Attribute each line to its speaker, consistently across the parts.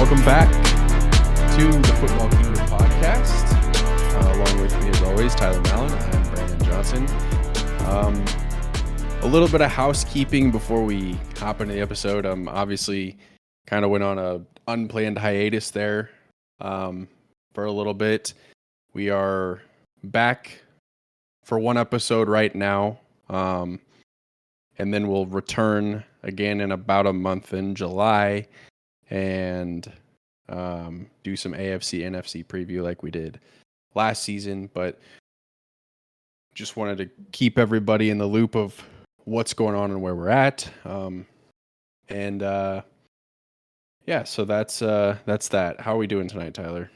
Speaker 1: Welcome back to the Football Kingdom podcast. Along with me, as always, Tyler Mallon. I'm Brandon Johnson. A little bit of housekeeping before we hop into the episode. Obviously, kind of went on a unplanned hiatus there for a little bit. We are back for one episode right now, and then we'll return again in about a month in July and do some AFC, NFC preview like we did last season, but just wanted to keep everybody in the loop of what's going on and where we're at. Yeah, so that's that. How are we doing tonight, Tyler?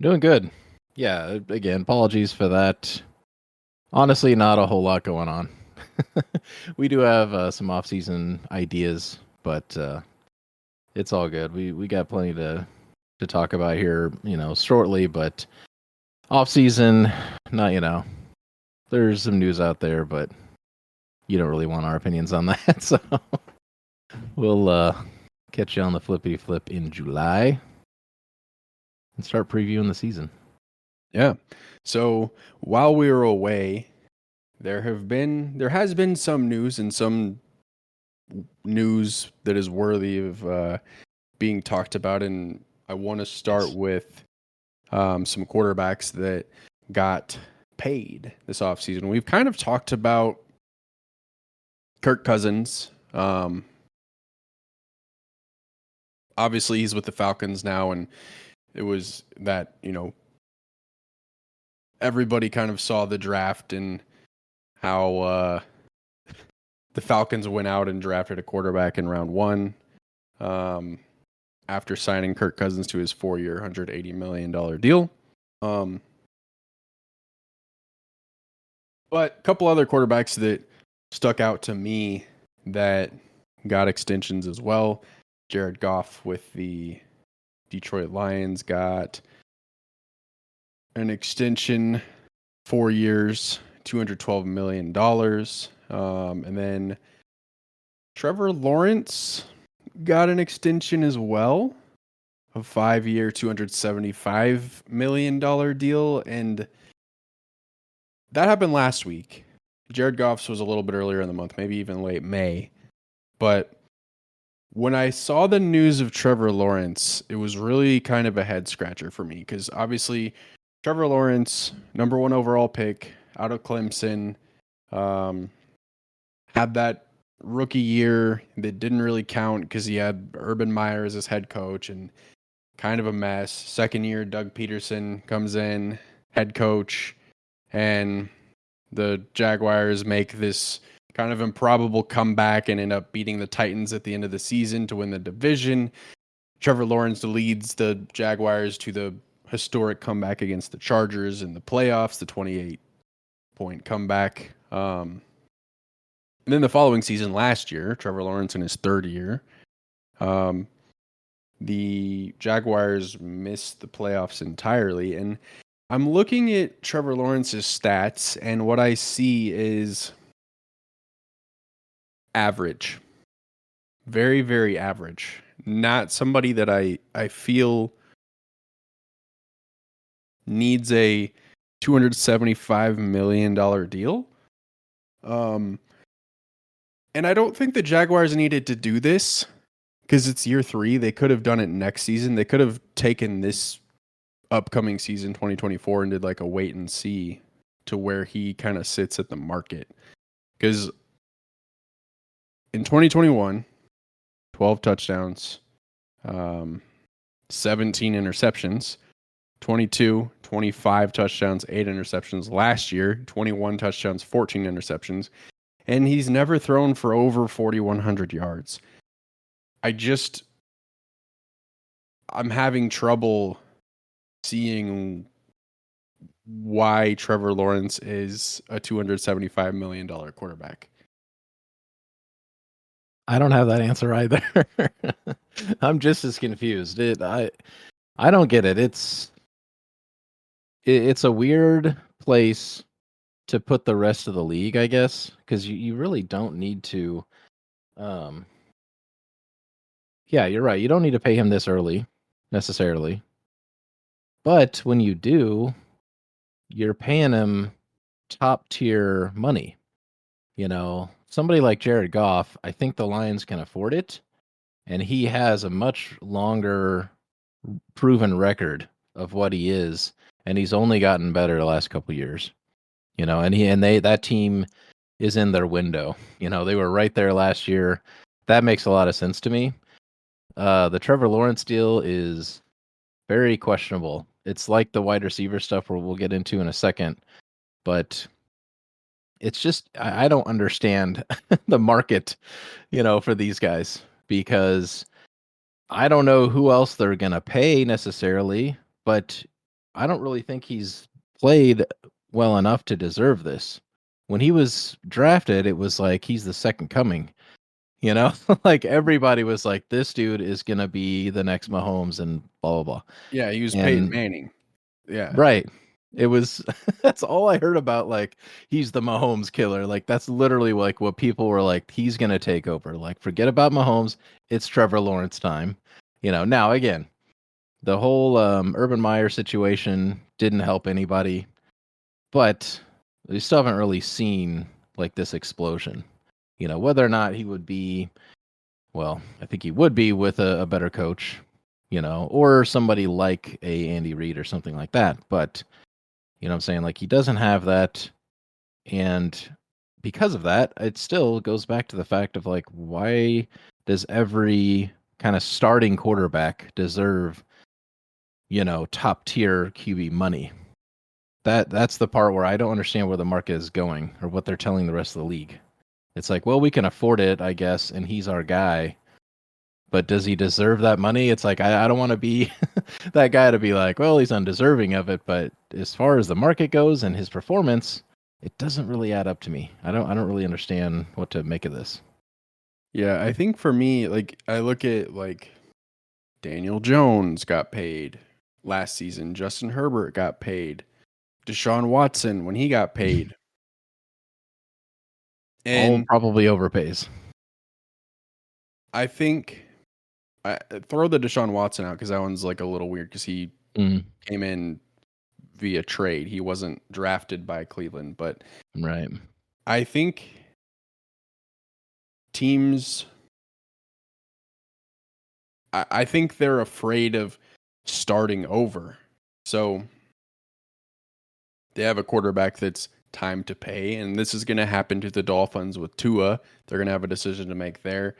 Speaker 2: Doing good. Yeah, again, apologies for that. Honestly, not a whole lot going on. We do have some off-season ideas, but it's all good. We got plenty to talk about here, shortly, but off-season, not, there's some news out there, but you don't really want our opinions on that, so we'll catch you on the flippity flip in July and start previewing the season.
Speaker 1: Yeah. So while we were away, there has been some news and some news that is worthy of being talked about, and I want to start with some quarterbacks that got paid this offseason. We've kind of talked about Kirk Cousins. Obviously, he's with the Falcons now, and it was that, everybody kind of saw the draft and how the Falcons went out and drafted a quarterback in round one after signing Kirk Cousins to his 4-year, $180 million deal. But a couple other quarterbacks that stuck out to me that got extensions as well. Jared Goff with the Detroit Lions got an extension, 4 years, $212 million. And then Trevor Lawrence got an extension as well, a 5-year, $275 million deal. And that happened last week. Jared Goff's was a little bit earlier in the month, maybe even late May. But when I saw the news of Trevor Lawrence, it was really kind of a head scratcher for me because obviously Trevor Lawrence, number 1 overall pick out of Clemson, had that rookie year that didn't really count because he had Urban Meyer as his head coach and kind of a mess. Second year, Doug Peterson comes in, head coach, and the Jaguars make this kind of improbable comeback and end up beating the Titans at the end of the season to win the division. Trevor Lawrence leads the Jaguars to the historic comeback against the Chargers in the playoffs, the 28-point comeback. And then the following season, last year, Trevor Lawrence in his 3rd year, the Jaguars missed the playoffs entirely. And I'm looking at Trevor Lawrence's stats, and what I see is average. Very, very average. Not somebody that I feel needs a $275 million deal. And I don't think the Jaguars needed to do this because it's year 3. They could have done it next season. They could have taken this upcoming season, 2024, and did like a wait and see to where he kind of sits at the market. Because in 2021, 12 touchdowns, 17 interceptions, 22, 25 touchdowns, 8 interceptions. Last year, 21 touchdowns, 14 interceptions. And he's never thrown for over 4,100 yards. I'm having trouble seeing why Trevor Lawrence is a $275 million quarterback.
Speaker 2: I don't have that answer either. I'm just as confused. I don't get it. It's a weird place to put the rest of the league, I guess, because you really don't need to Yeah, you're right. You don't need to pay him this early necessarily. But when you do, you're paying him top tier money. Somebody like Jared Goff, I think the Lions can afford it, and he has a much longer proven record of what he is, and he's only gotten better the last couple years. That team is in their window. They were right there last year. That makes a lot of sense to me. The Trevor Lawrence deal is very questionable. It's like the wide receiver stuff where we'll get into in a second, but it's just I don't understand the market, for these guys because I don't know who else they're gonna pay necessarily, but I don't really think he's played well enough to deserve this. When he was drafted, it was like he's the second coming. Like everybody was like, this dude is gonna be the next Mahomes and blah blah blah.
Speaker 1: Yeah, he was Peyton
Speaker 2: And
Speaker 1: Manning. Yeah.
Speaker 2: right. It was that's all I heard about, like, he's the Mahomes killer. Like, that's literally like what people were like, he's gonna take over. Like, forget about Mahomes. It's Trevor Lawrence time. Now again, the whole Urban Meyer situation didn't help anybody, but we still haven't really seen like this explosion. Whether or not he would be, well, I think he would be with a better coach, or somebody like a Andy Reid or something like that. But what I'm saying? Like, he doesn't have that. And because of that, it still goes back to the fact of like, why does every kind of starting quarterback deserve, top tier QB money? That's the part where I don't understand where the market is going or what they're telling the rest of the league. It's like, well, we can afford it, I guess, and he's our guy. But does he deserve that money? It's like I don't want to be that guy to be like, well, he's undeserving of it. But as far as the market goes and his performance, it doesn't really add up to me. I don't really understand what to make of this.
Speaker 1: Yeah, I think for me, like I look at like Daniel Jones got paid last season. Justin Herbert got paid. Deshaun Watson when he got paid.
Speaker 2: All
Speaker 1: And
Speaker 2: probably overpays.
Speaker 1: I think I throw the Deshaun Watson out because that one's like a little weird because he
Speaker 2: Mm,
Speaker 1: came in via trade. He wasn't drafted by Cleveland, but
Speaker 2: right.
Speaker 1: I think teams I think they're afraid of starting over. So they have a quarterback that's time to pay, and this is going to happen to the Dolphins with Tua. They're going to have a decision to make there.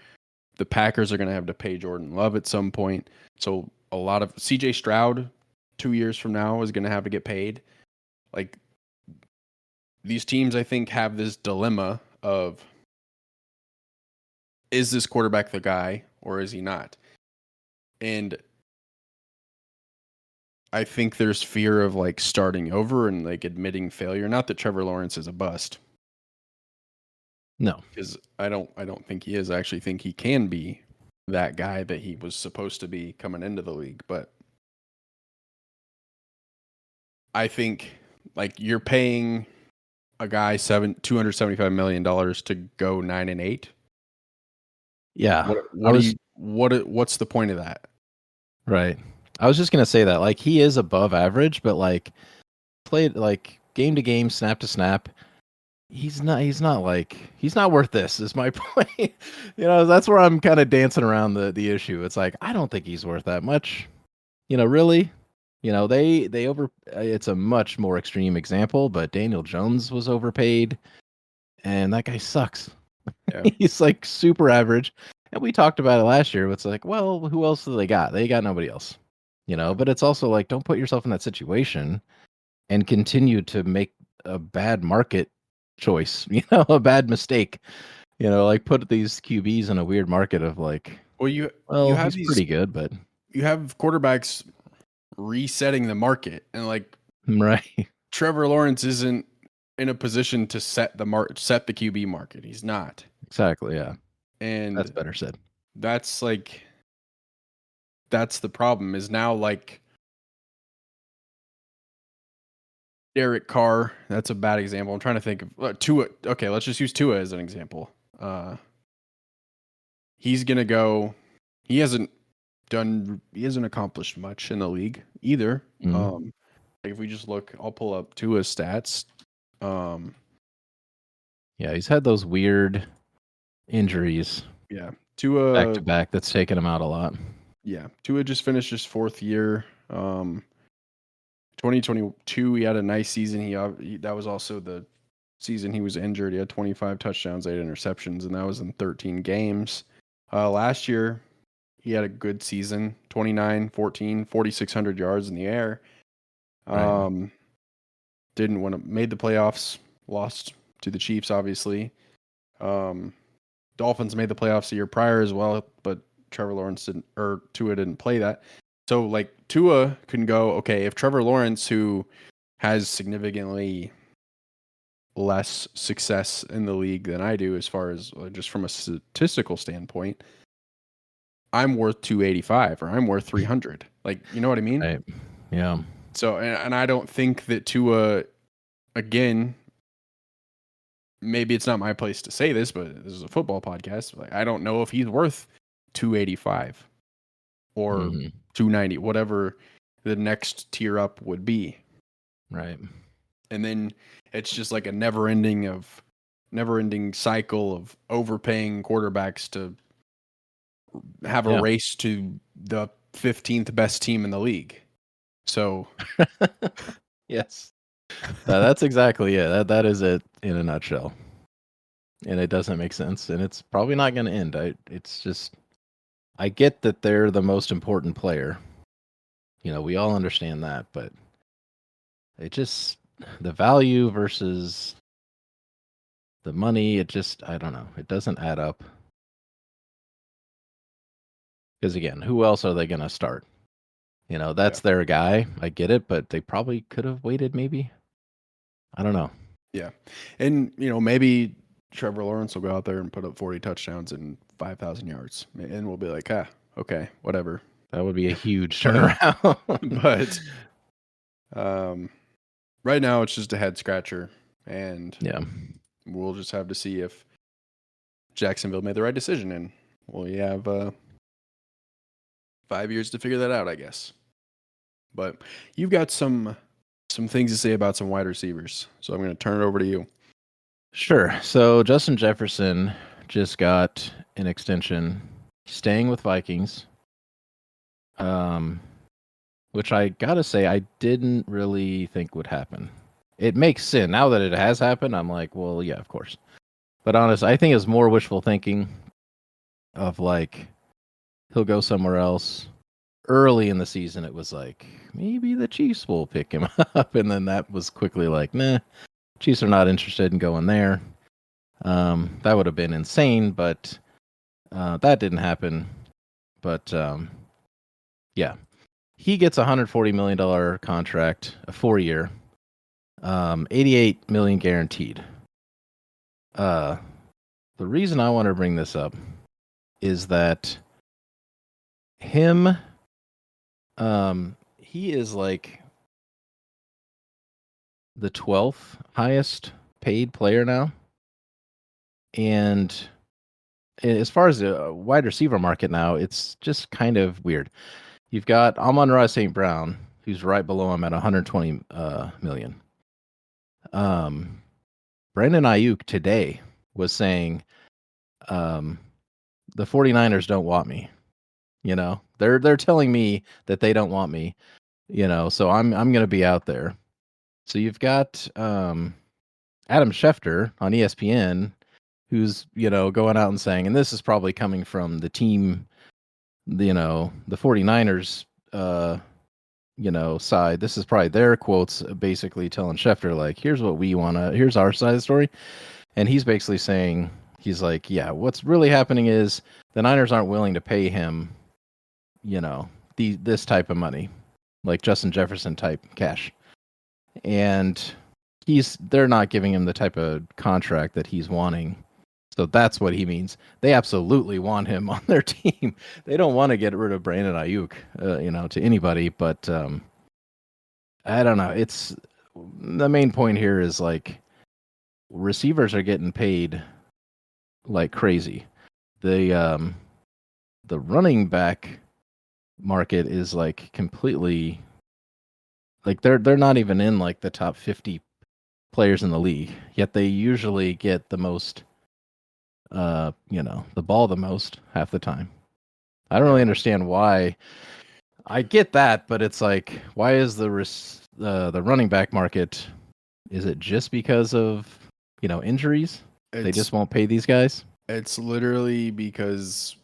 Speaker 1: The Packers are going to have to pay Jordan Love at some point. So a lot of CJ Stroud 2 years from now is going to have to get paid. Like these teams, I think, have this dilemma of is this quarterback the guy or is he not? And I think there's fear of like starting over and like admitting failure. Not that Trevor Lawrence is a bust,
Speaker 2: No.
Speaker 1: because I don't think he is. I actually think he can be that guy that he was supposed to be coming into the league. But I think like you're paying a guy $275 million to go 9-8.
Speaker 2: Yeah. I
Speaker 1: What do
Speaker 2: was
Speaker 1: you what's the point of that?
Speaker 2: right. I was just gonna say that. Like, he is above average, but like played like game to game, snap to snap. He's not worth this is my point. That's where I'm kind of dancing around the issue. It's like, I don't think he's worth that much. Really. They over it's a much more extreme example, but Daniel Jones was overpaid and that guy sucks.
Speaker 1: Yeah.
Speaker 2: He's like super average. And we talked about it last year. It's like, well, who else do they got? They got nobody else. But it's also like, don't put yourself in that situation and continue to make a bad market choice, a bad mistake. Like put these QBs in a weird market of like,
Speaker 1: Well, you
Speaker 2: well,
Speaker 1: have
Speaker 2: he's
Speaker 1: these
Speaker 2: pretty good, but
Speaker 1: you have quarterbacks resetting the market, and like
Speaker 2: right.
Speaker 1: Trevor Lawrence isn't in a position to set the QB market. He's not.
Speaker 2: Exactly, yeah. That's
Speaker 1: And
Speaker 2: better said.
Speaker 1: that's like that's the problem is now like Derek Carr, that's a bad example. I'm trying to think of Tua. Okay, let's just use Tua as an example. He's going to go he hasn't accomplished much in the league either.
Speaker 2: Mm-hmm.
Speaker 1: Like if we just look, I'll pull up Tua's stats. Um,
Speaker 2: Yeah, he's had those weird injuries
Speaker 1: yeah,
Speaker 2: back to
Speaker 1: Tua.
Speaker 2: back that's taken him out a lot.
Speaker 1: Yeah, Tua just finished his fourth year. 2022, he had a nice season. That was also the season he was injured. He had 25 touchdowns, 8 interceptions, and that was in 13 games. Last year, he had a good season, 29, 14, 4,600 yards in the air.
Speaker 2: Right.
Speaker 1: Didn't win, made the playoffs, lost to the Chiefs, obviously. Dolphins made the playoffs the year prior as well, but Tua didn't play that. So like Tua can go, okay, if Trevor Lawrence, who has significantly less success in the league than I do, as far as just from a statistical standpoint, I'm worth 285 or I'm worth 300. Like, you know what I mean?
Speaker 2: Right. Yeah.
Speaker 1: So, and I don't think that Tua, again, maybe it's not my place to say this, but this is a football podcast. Like, I don't know if he's worth 285 or
Speaker 2: Mm-hmm.
Speaker 1: 290, whatever the next tier up would be.
Speaker 2: Right.
Speaker 1: And then it's just like a never ending cycle of overpaying quarterbacks to have a
Speaker 2: Yeah.
Speaker 1: race to the 15th best team in the league. So
Speaker 2: Yes. That's exactly it. That is it in a nutshell. And it doesn't make sense, and it's probably not going to end. It's just I get that they're the most important player. You know, we all understand that, but it just the value versus the money, it just I don't know. It doesn't add up. Because again, who else are they going to start? You know,
Speaker 1: yeah,
Speaker 2: that's their guy. I get it, but they probably could have waited maybe. I don't know.
Speaker 1: yeah, and maybe Trevor Lawrence will go out there and put up 40 touchdowns and 5,000 yards, and we'll be like, okay, whatever.
Speaker 2: That would be a huge turnaround.
Speaker 1: But right now it's just a head scratcher, and
Speaker 2: Yeah.
Speaker 1: we'll just have to see if Jacksonville made the right decision, and we have 5 years to figure that out, I guess. But you've got some things to say about some wide receivers, so I'm going to turn it over to you.
Speaker 2: Sure. So Justin Jefferson just got an extension, staying with Vikings. Which I gotta say I didn't really think would happen. It makes sense now that it has happened. I'm like, well, yeah, of course. But honestly, I think it's more wishful thinking of like he'll go somewhere else. Early in the season, it was like maybe the Chiefs will pick him up, and then that was quickly like, nah, Chiefs are not interested in going there. That would have been insane, but that didn't happen. But yeah, he gets a $140 million contract, a 4-year, 88 million guaranteed. The reason I want to bring this up is that him, he is like the 12th highest paid player now. And as far as the wide receiver market now, it's just kind of weird. You've got Amon-Ra St. Brown, who's right below him at 120 million. Brandon Ayuk today was saying, the 49ers don't want me. You know, they're telling me that they don't want me, so I'm going to be out there. So you've got Adam Schefter on ESPN who's, going out and saying, and this is probably coming from the team, the 49ers side. This is probably their quotes basically telling Schefter like, here's our side of the story. And he's basically saying, he's like, yeah, what's really happening is the Niners aren't willing to pay him, this type of money, like Justin Jefferson type cash. And they're not giving him the type of contract that he's wanting. So that's what he means. They absolutely want him on their team. They don't want to get rid of Brandon Ayuk, to anybody. But I don't know. It's the main point here is like receivers are getting paid like crazy. The the running back market is like completely like they're not even in like the top 50 players in the league, yet they usually get the most the ball the most half the time. I don't really understand why. I get that, but it's like, why is the running back market? Is it just because of injuries? They just won't pay these guys.
Speaker 1: It's literally because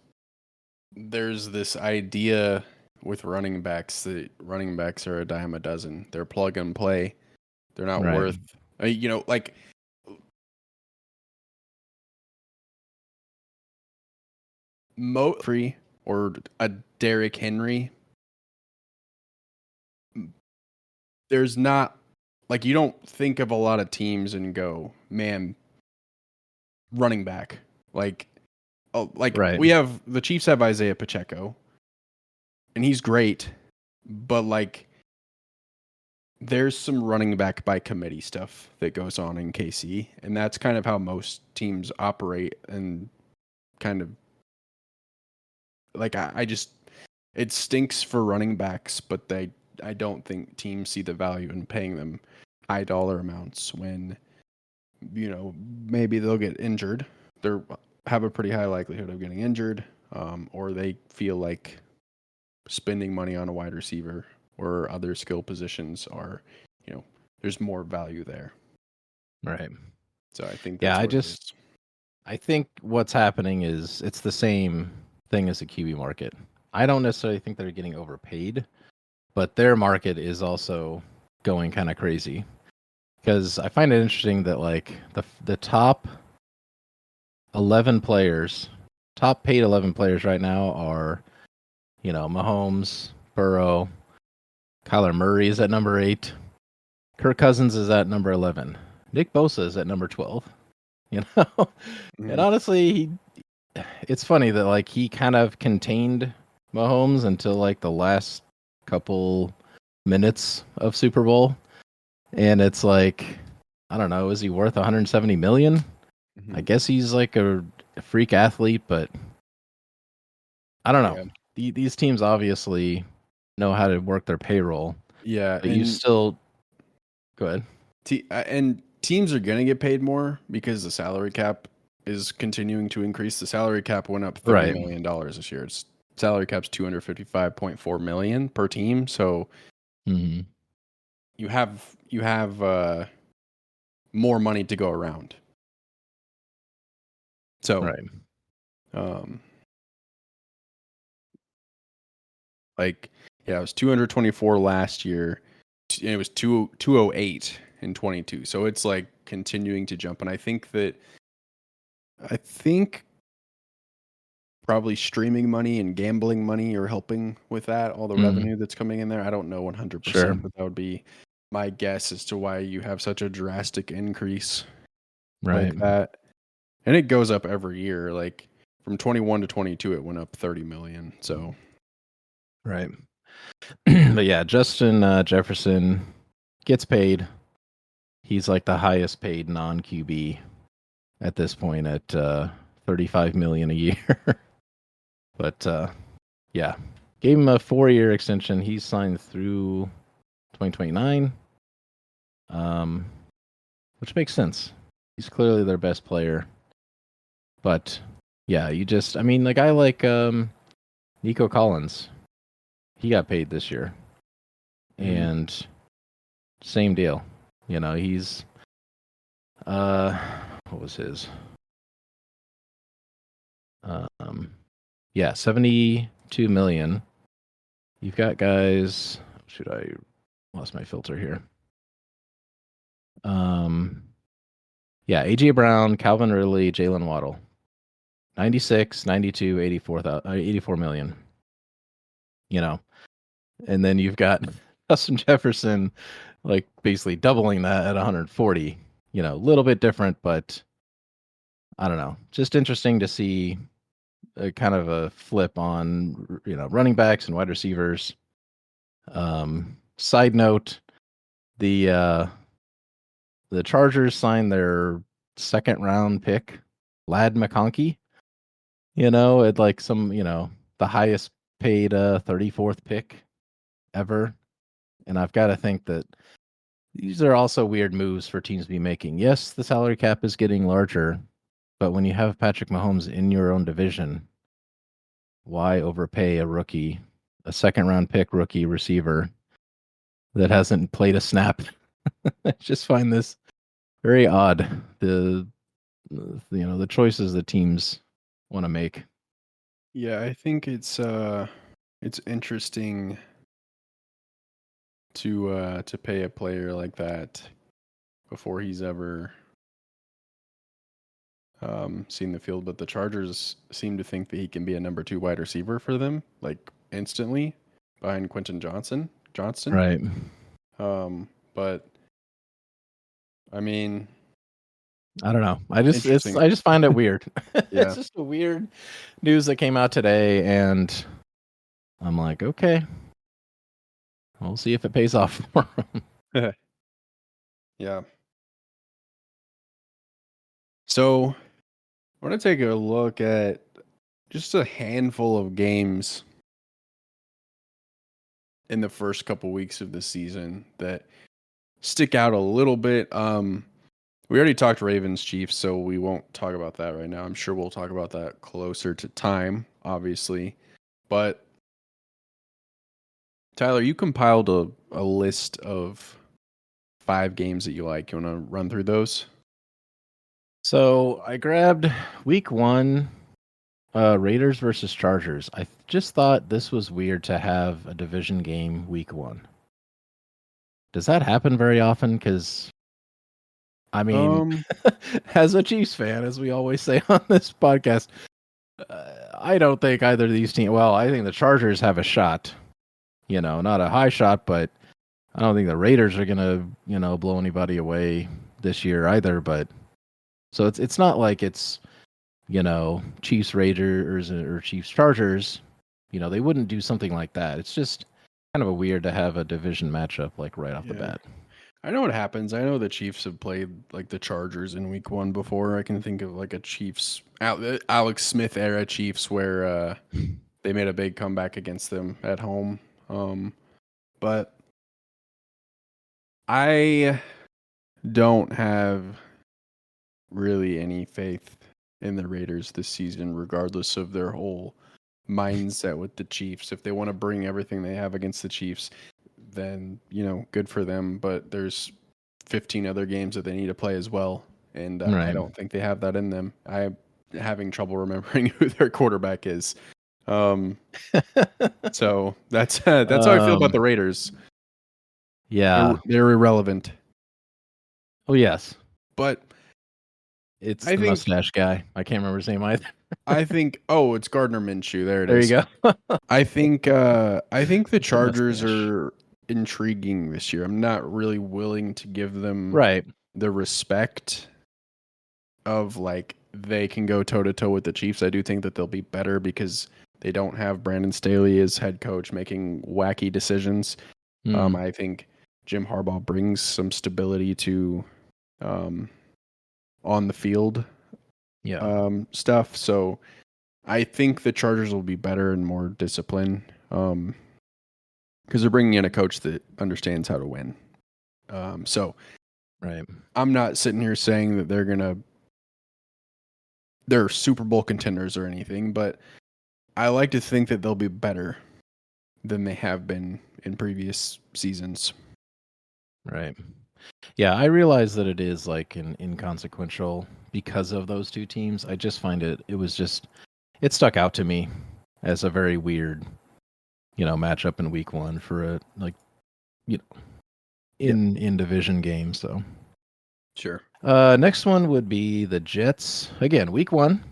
Speaker 1: there's this idea with running backs that running backs are a dime a dozen. They're plug and play. They're not
Speaker 2: Right.
Speaker 1: worth, like free or a Derrick Henry. There's not like you don't think of a lot of teams and go, man, running back. Like, oh, like
Speaker 2: Right.
Speaker 1: we have the Chiefs have Isaiah Pacheco, and he's great, but like there's some running back by committee stuff that goes on in KC, and that's kind of how most teams operate. And kind of like I just it stinks for running backs, but I don't think teams see the value in paying them high dollar amounts when maybe they'll get injured. They have a pretty high likelihood of getting injured, or they feel like spending money on a wide receiver or other skill positions are, there's more value there.
Speaker 2: Right.
Speaker 1: So I think that's what it is.
Speaker 2: I think what's happening is it's the same thing as the QB market. I don't necessarily think they're getting overpaid, but their market is also going kind of crazy. Because I find it interesting that like the top 11 players, top paid 11 players right now are, Mahomes, Burrow, Kyler Murray is at number 8, Kirk Cousins is at number 11, Nick Bosa is at number 12. And honestly, it's funny that like he kind of contained Mahomes until like the last couple minutes of Super Bowl, and it's like, I don't know, is he worth 170 million? I guess he's like a freak athlete, but I don't know. Yeah. These teams obviously know how to work their payroll.
Speaker 1: Yeah,
Speaker 2: but you still go ahead.
Speaker 1: And teams are going to get paid more because the salary cap is continuing to increase. The salary cap went up $30 million this year. Its salary cap's $255.4 million per team. So you have more money to go around. So, it was 224 last year. And it was 208 in 22. So it's like continuing to jump. And I think probably streaming money and gambling money are helping with that, all the revenue that's coming in there. I don't know 100%, but that would be my guess as to why you have such a drastic increase like that. And it goes up every year. Like from 21 to 22, it went up 30 million. So,
Speaker 2: right. But yeah, Justin Jefferson gets paid. He's like the highest paid non QB at this point at 35 million a year. But yeah, gave him a 4-year extension. He's signed through 2029, which makes sense. He's clearly their best player. But yeah, the guy like Nico Collins, he got paid this year, and same deal. He's what was his? 72 million. You've got guys. Should I lost my filter here? AJ Brown, Calvin Ridley, Jalen Waddle. 96, 92, 84 million. And then you've got Justin Jefferson, like basically doubling that at 140. A little bit different, but I don't know. Just interesting to see a kind of a flip on running backs and wide receivers. Side note, the Chargers signed their second round pick, Lad McConkey. At like some the highest paid 34th pick ever. And I've got to think that these are also weird moves for teams to be making. Yes, the salary cap is getting larger, but when you have Patrick Mahomes in your own division, why overpay a rookie, a second round pick rookie receiver that hasn't played a snap? I just find this very odd. The choices that teams want to make.
Speaker 1: Yeah, I think it's interesting to pay a player like that before he's ever seen the field. But the Chargers seem to think that he can be a number 2 wide receiver for them, like instantly behind Quentin Johnston.
Speaker 2: Right.
Speaker 1: But I mean,
Speaker 2: I don't know.
Speaker 1: interesting.
Speaker 2: I just find it weird.
Speaker 1: Yeah.
Speaker 2: It's just a weird news that came out today, and I'm like, okay, we'll see if it pays off for him.
Speaker 1: Yeah. So I want to take a look at just a handful of games in the first couple weeks of the season that stick out a little bit. We already talked Ravens Chiefs, so we won't talk about that right now. I'm sure we'll talk about that closer to time, obviously. But Tyler, you compiled a list of 5 games that you like. You want to run through those?
Speaker 2: So I grabbed week 1, Raiders versus Chargers. I just thought this was weird to have a division game week 1. Does that happen very often? Because I mean, as a Chiefs fan, as we always say on this podcast, I don't think either of these teams. Well, I think the Chargers have a shot. Not a high shot, but I don't think the Raiders are gonna, blow anybody away this year either. But so it's not like it's, Chiefs Raiders or Chiefs Chargers. They wouldn't do something like that. It's just kind of a weird to have a division matchup like right off the bat.
Speaker 1: I know what happens. I know the Chiefs have played like the Chargers in week 1 before. I can think of like a Chiefs Alex Smith era Chiefs where they made a big comeback against them at home. But I don't have really any faith in the Raiders this season, regardless of their whole mindset with the Chiefs. If they want to bring everything they have against the Chiefs, then good for them. But there's 15 other games that they need to play as well, and
Speaker 2: Right.
Speaker 1: I don't think they have that in them. I'm having trouble remembering who their quarterback is. So that's how I feel about the Raiders.
Speaker 2: Yeah.
Speaker 1: They're irrelevant.
Speaker 2: Oh yes.
Speaker 1: But
Speaker 2: it's the mustache guy. I can't remember his name either.
Speaker 1: I think it's Gardner Minshew. There it
Speaker 2: is.
Speaker 1: There you go. I think the Chargers
Speaker 2: mustache.
Speaker 1: are intriguing this year. I'm not really willing to give them the respect of like they can go toe to toe with the Chiefs. I do think that they'll be better because they don't have Brandon Staley as head coach making wacky decisions. I think Jim Harbaugh brings some stability to on the field stuff. So I think the Chargers will be better and more disciplined because they're bringing in a coach that understands how to win. So I'm not sitting here saying that they're Super Bowl contenders or anything, but I like to think that they'll be better than they have been in previous seasons.
Speaker 2: Right. Yeah, I realize that it is like an inconsequential because of those two teams. I just find it stuck out to me as a very weird, matchup in week 1 for in division game. So
Speaker 1: sure.
Speaker 2: Next one would be the Jets. Again, week 1.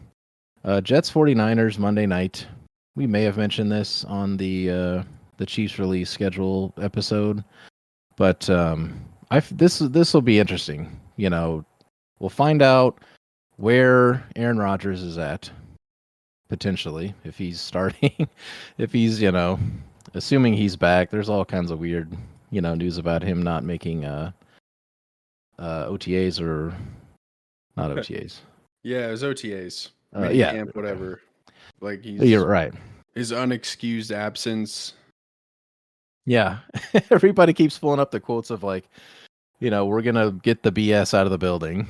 Speaker 2: Jets 49ers Monday night. We may have mentioned this on the Chiefs release schedule episode, but this will be interesting. We'll find out where Aaron Rodgers is at potentially if he's starting, if he's assuming he's back. There's all kinds of weird news about him not making OTAs or not OTAs.
Speaker 1: Yeah, it was OTAs.
Speaker 2: Yeah,
Speaker 1: camp, whatever. Like
Speaker 2: you're right.
Speaker 1: his unexcused absence.
Speaker 2: Yeah. Everybody keeps pulling up the quotes of like, we're going to get the BS out of the building.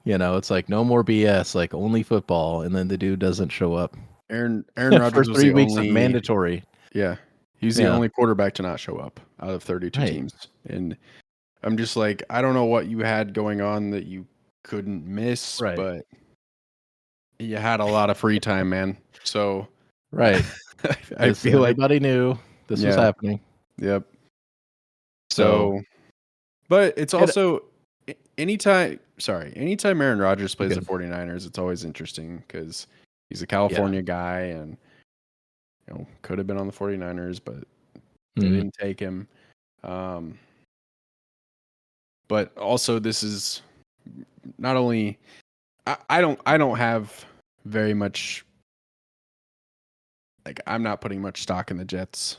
Speaker 2: It's like no more BS, like only football. And then the dude doesn't show up
Speaker 1: Aaron
Speaker 2: for
Speaker 1: Rodgers was
Speaker 2: 3
Speaker 1: the
Speaker 2: weeks of
Speaker 1: only
Speaker 2: mandatory.
Speaker 1: yeah, he's the
Speaker 2: Yeah.
Speaker 1: only quarterback to not show up out of 32
Speaker 2: Right.
Speaker 1: teams. And I'm just like, I don't know what you had going on that you couldn't miss,
Speaker 2: Right.
Speaker 1: but you had a lot of free time, man. So
Speaker 2: Right.
Speaker 1: I feel like
Speaker 2: everybody knew this was happening.
Speaker 1: Yep.
Speaker 2: So,
Speaker 1: but it's also anytime Aaron Rodgers plays the
Speaker 2: good.
Speaker 1: 49ers, it's always interesting because he's a California guy and could have been on the 49ers, but they didn't take him. But also this is not only I don't have very much, like, I'm not putting much stock in the Jets,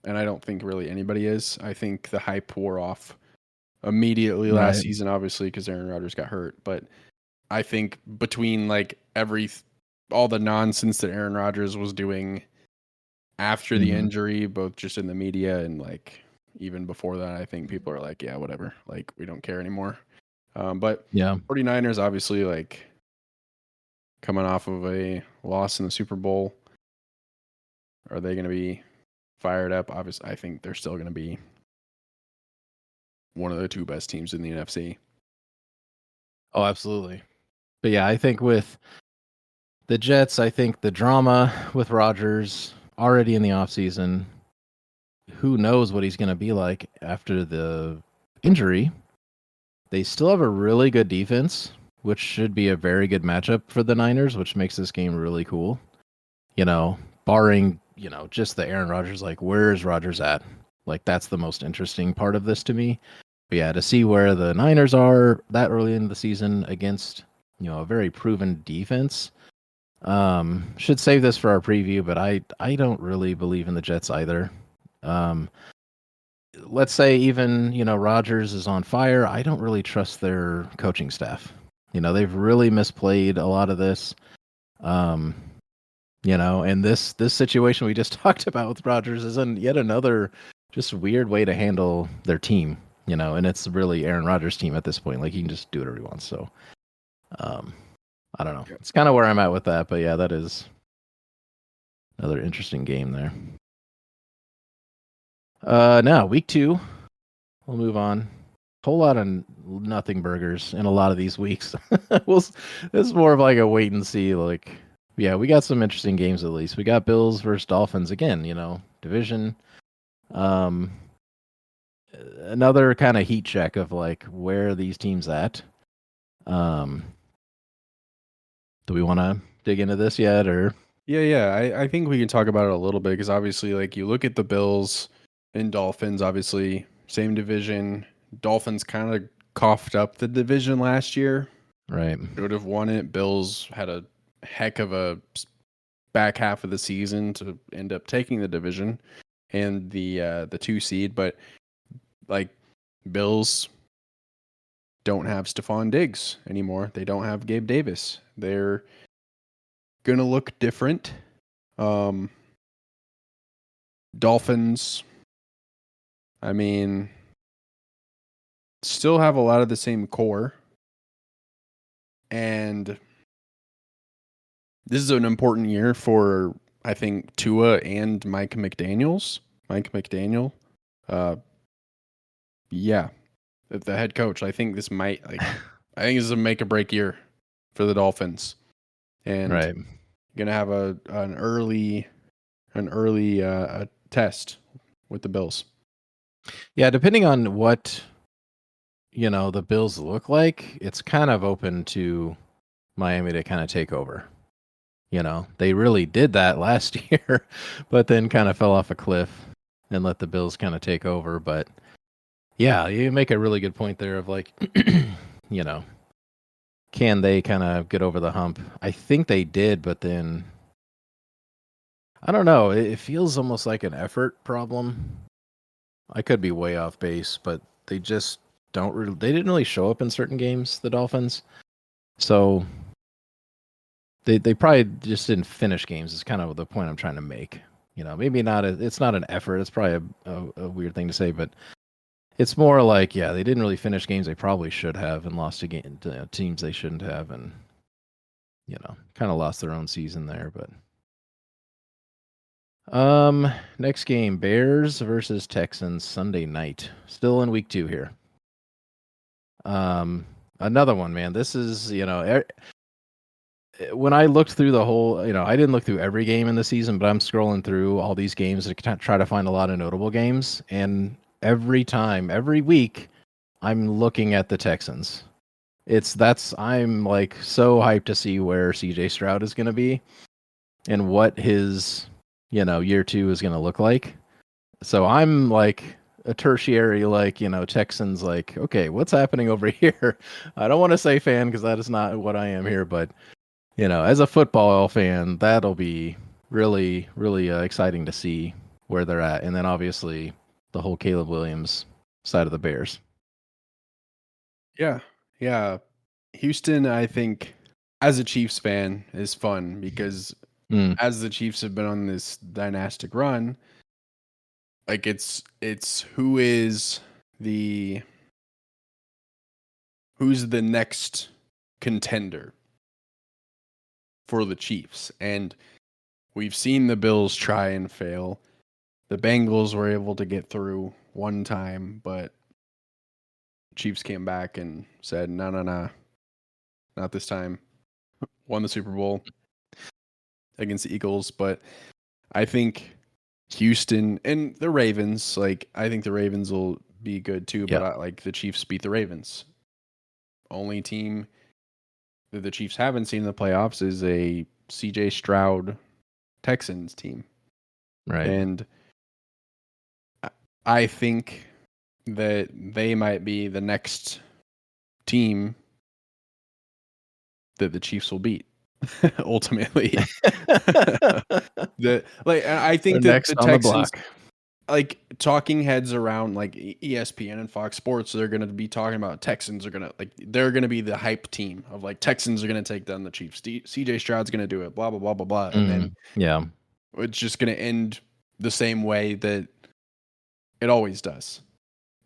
Speaker 1: and I don't think really anybody is. I think the hype wore off immediately last season, obviously, because Aaron Rodgers got hurt. But I think between like all the nonsense that Aaron Rodgers was doing after the injury, both just in the media and like even before that, I think people are like, yeah, whatever. Like, we don't care anymore. But 49ers, obviously, like coming off of a loss in the Super Bowl, are they going to be fired up? Obviously, I think they're still going to be one of the two best teams in the NFC.
Speaker 2: Oh, absolutely. But yeah, I think with the Jets, I think the drama with Rodgers already in the offseason, who knows what he's going to be like after the injury. They still have a really good defense, which should be a very good matchup for the Niners, which makes this game really cool. Barring, just the Aaron Rodgers, like, where is Rodgers at? Like, that's the most interesting part of this to me. But yeah, to see where the Niners are that early in the season against, a very proven defense. Should save this for our preview, but I don't really believe in the Jets either. Let's say even, Rodgers is on fire. I don't really trust their coaching staff. They've really misplayed a lot of this. And this situation we just talked about with Rodgers is yet another just weird way to handle their team, and it's really Aaron Rodgers' team at this point. Like, he can just do whatever he wants. So, I don't know. It's kind of where I'm at with that, but yeah, that is another interesting game there. Now week 2, we'll move on. Whole lot of nothing burgers in a lot of these weeks. It's more of like a wait and see. Like, yeah, we got some interesting games at least. We got Bills versus Dolphins again. Division. Another kind of heat check of like where are these teams at. Do we want to dig into this yet, or?
Speaker 1: Yeah. I think we can talk about it a little bit because obviously, like, you look at the Bills and Dolphins, obviously same division. Dolphins kind of coughed up the division last year.
Speaker 2: Right.
Speaker 1: Would have won it. Bills had a heck of a back half of the season to end up taking the division and the 2 seed, but like, Bills don't have Stephon Diggs anymore. They don't have Gabe Davis. They're gonna look different. Dolphins, I mean, still have a lot of the same core. And this is an important year for, I think, Tua and Mike McDaniel. Yeah, the head coach. I think this might, like, I think this is a make or break year for the Dolphins. And gonna have an early test with the Bills.
Speaker 2: Yeah, depending on what the Bills look like, it's kind of open to Miami to kind of take over. They really did that last year, but then kind of fell off a cliff and let the Bills kind of take over. But yeah, you make a really good point there of like, can they kind of get over the hump? I think they did, but then I don't know. It feels almost like an effort problem. I could be way off base, but they just they didn't really show up in certain games, the Dolphins. So they probably just didn't finish games. Is kind of the point I'm trying to make. Maybe not. It's not an effort. It's probably a weird thing to say, but it's more like, yeah, they didn't really finish games they probably should have, and lost to teams they shouldn't have, and kind of lost their own season there. But next game, Bears versus Texans, Sunday night. Still in week 2 here. Another one, man. This is, when I looked through the whole, I didn't look through every game in the season, but I'm scrolling through all these games to try to find a lot of notable games. And every week, I'm looking at the Texans. I'm like so hyped to see where CJ Stroud is going to be and what his, year 2 is going to look like. So I'm like a tertiary, like, Texans, like, okay, what's happening over here? I don't want to say fan because that is not what I am here, but as a football fan, that'll be really, really exciting to see where they're at. And then obviously the whole Caleb Williams side of the Bears.
Speaker 1: Yeah. Yeah. Houston, I think, as a Chiefs fan, is fun because as the Chiefs have been on this dynastic run, like it's who's the next contender for the Chiefs. And we've seen the Bills try and fail. The Bengals were able to get through one time, but Chiefs came back and said, no, not this time. Won the Super Bowl against the Eagles. But I think Houston and the Ravens, like, I think the Ravens will be good too, but like the Chiefs beat the Ravens. Only team that the Chiefs haven't seen in the playoffs is a CJ Stroud Texans team.
Speaker 2: Right.
Speaker 1: And I think that they might be the next team that the Chiefs will beat ultimately. I think that
Speaker 2: next
Speaker 1: the
Speaker 2: on the
Speaker 1: Texans,
Speaker 2: block.
Speaker 1: like talking heads around like ESPN and Fox Sports, they're going to be talking about Texans are going to they're going to be the hype team of like Texans are going to take down the Chiefs. CJ Stroud's going to do it, blah, blah, blah, blah, blah. And then it's just going to end the same way that it always does.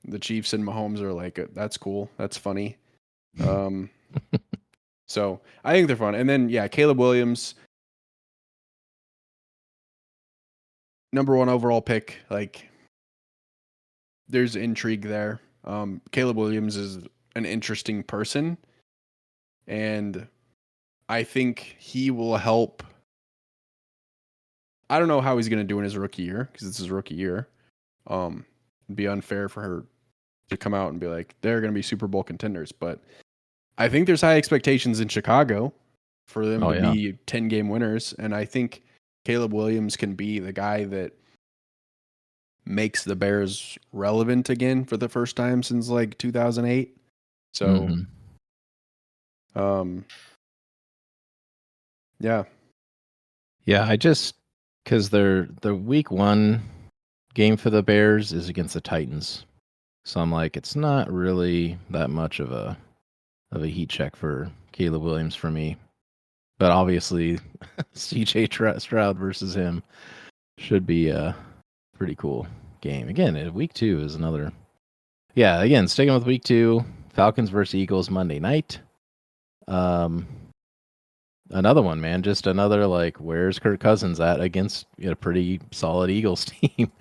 Speaker 1: The Chiefs and Mahomes are like, that's cool. That's funny. So I think they're fun. And then, yeah, Caleb Williams, number 1 overall pick. Like, there's intrigue there. Caleb Williams is an interesting person, and I think he will help. I don't know how he's going to do in his rookie year because it's his rookie year. It'd be unfair for her to come out and be like, they're going to be Super Bowl contenders. But I think there's high expectations in Chicago for them to be 10-game winners. And I think Caleb Williams can be the guy that makes the Bears relevant again for the first time since like 2008. So, yeah.
Speaker 2: Yeah, because the week 1 game for the Bears is against the Titans. So I'm like, it's not really that much of a heat check for Caleb Williams for me. But obviously, CJ Stroud versus him should be a pretty cool game. Again, week 2 is another. Yeah, again, sticking with week 2, Falcons versus Eagles Monday night. Another one, man. Just another, like, where's Kirk Cousins at against a pretty solid Eagles team?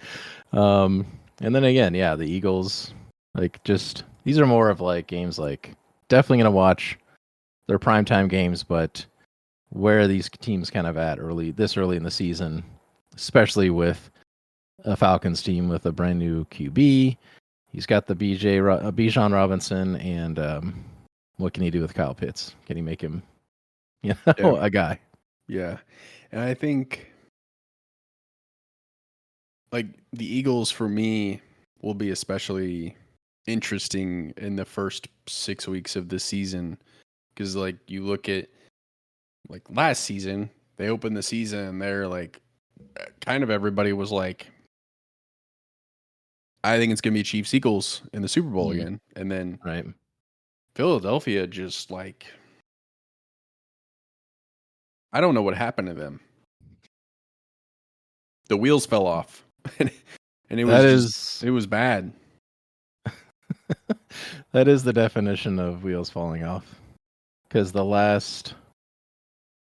Speaker 2: And then again, yeah, the Eagles, like, just these are more of like games like definitely gonna watch. They're primetime games, but where are these teams kind of at early in the season, especially with a Falcons team with a brand new QB. He's got the Bijan Robinson, and what can he do with Kyle Pitts? Can he make him, a guy?
Speaker 1: Yeah, and I think like the Eagles for me will be especially interesting in the first 6 weeks of the season because like you look at like last season, they opened the season and they're like kind of everybody was like, I think it's going to be Chiefs Eagles in the Super Bowl again. And then Philadelphia just like I don't know what happened to them. The wheels fell off, and it was bad.
Speaker 2: That is the definition of wheels falling off. Because the last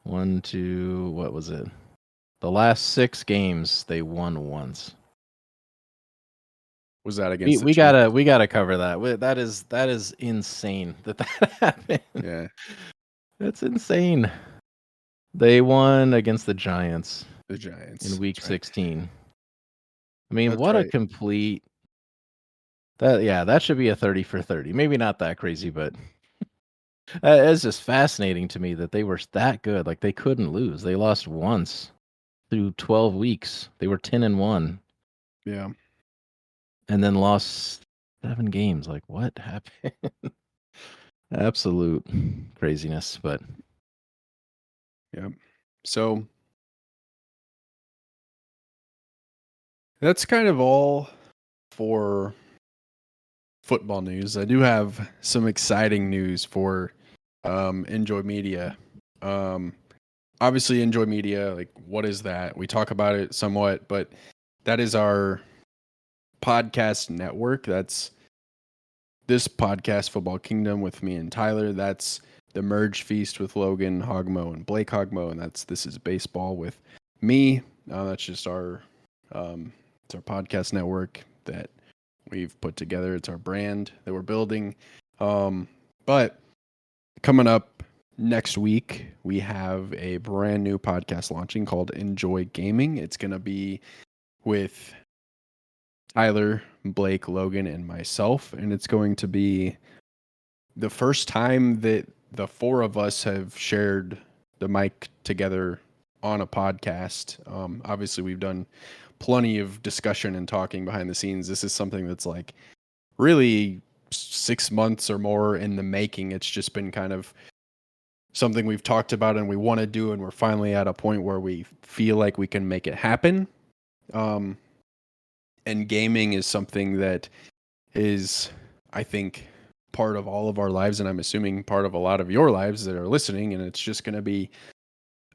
Speaker 2: what was it? The last 6 games they won once.
Speaker 1: Was that against
Speaker 2: we gotta cover that. That is insane that happened.
Speaker 1: Yeah,
Speaker 2: That's insane. They won against the Giants.
Speaker 1: The Giants
Speaker 2: in week
Speaker 1: right.
Speaker 2: 16. I mean,
Speaker 1: That's
Speaker 2: what
Speaker 1: right.
Speaker 2: a complete. That should be a 30 for 30. Maybe not that crazy, but it's just fascinating to me that they were that good. Like they couldn't lose. They lost once through 12 weeks. They were 10-1.
Speaker 1: Yeah.
Speaker 2: And then lost 7 games. Like what happened? Absolute craziness, but
Speaker 1: yeah. So that's kind of all for football news. I do have some exciting news for Enjoy Media. Obviously Enjoy Media, like what is that? We talk about it somewhat, but that is our podcast network. That's this podcast, Football Kingdom, with me and Tyler. That's the Merge Feast with Logan Hogmo and Blake Hogmo, and This Is Baseball with me. That's just it's our podcast network that we've put together. It's our brand that we're building. But coming up next week, we have a brand new podcast launching called Enjoy Gaming. It's going to be with Tyler, Blake, Logan, and myself, and it's going to be the first time that the 4 of us have shared the mic together on a podcast. Obviously, we've done plenty of discussion and talking behind the scenes. This is something that's like really 6 months or more in the making. It's just been kind of something we've talked about and we want to do, and we're finally at a point where we feel like we can make it happen. And gaming is something that is, I think, part of all of our lives, and I'm assuming part of a lot of your lives that are listening, and it's just going to be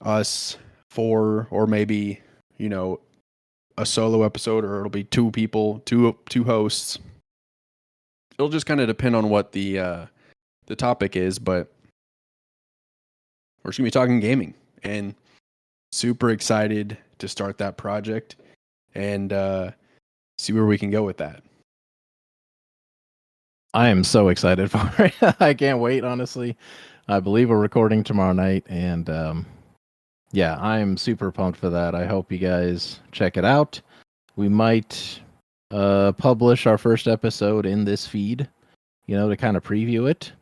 Speaker 1: us 4, or maybe, a solo episode, or it'll be 2 people, two hosts. It'll just kind of depend on what the topic is, but we're just going to be talking gaming, and super excited to start that project and see where we can go with that.
Speaker 2: I am so excited for it. I can't wait, honestly. I believe we're recording tomorrow night, and I am super pumped for that. I hope you guys check it out. We might publish our first episode in this feed, to kind of preview it.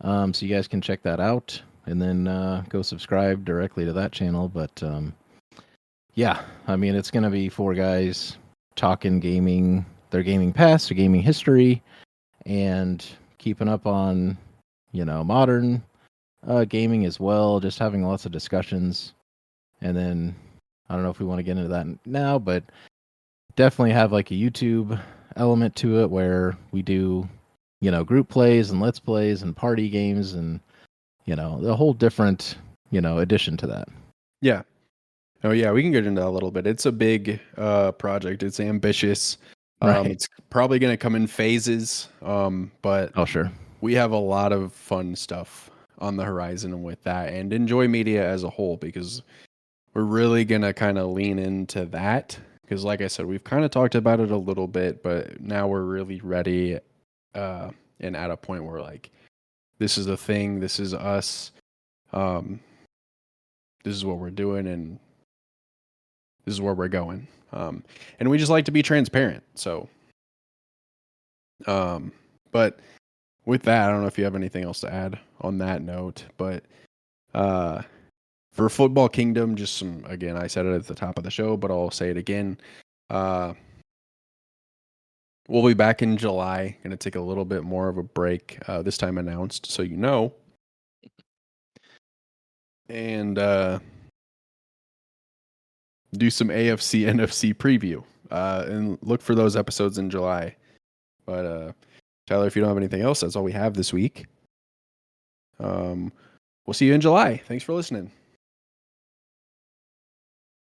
Speaker 2: So you guys can check that out, and then go subscribe directly to that channel. But I mean, it's going to be 4 guys talking gaming, their gaming past, their gaming history, and keeping up on, modern gaming as well, just having lots of discussions. And then I don't know if we want to get into that now, but definitely have like a YouTube element to it where we do, group plays and let's plays and party games and, the whole different, addition to that.
Speaker 1: Yeah. Oh yeah, we can get into that a little bit. It's a big project. It's ambitious.
Speaker 2: Right.
Speaker 1: It's probably going to come in phases. But
Speaker 2: sure.
Speaker 1: We have a lot of fun stuff on the horizon with that, and Enjoy Media as a whole, because we're really going to kind of lean into that. Because like I said, we've kind of talked about it a little bit, but now we're really ready and at a point where like, this is a thing, this is us, this is what we're doing, and this is where we're going. And we just like to be transparent. So, but with that, I don't know if you have anything else to add on that note, but for Football Kingdom, just some, again, I said it at the top of the show, but I'll say it again. We'll be back in July. Going to take a little bit more of a break, this time announced, so you know. And do some AFC, NFC preview. And look for those episodes in July. But Tyler, if you don't have anything else, that's all we have this week. We'll see you in July. Thanks for listening.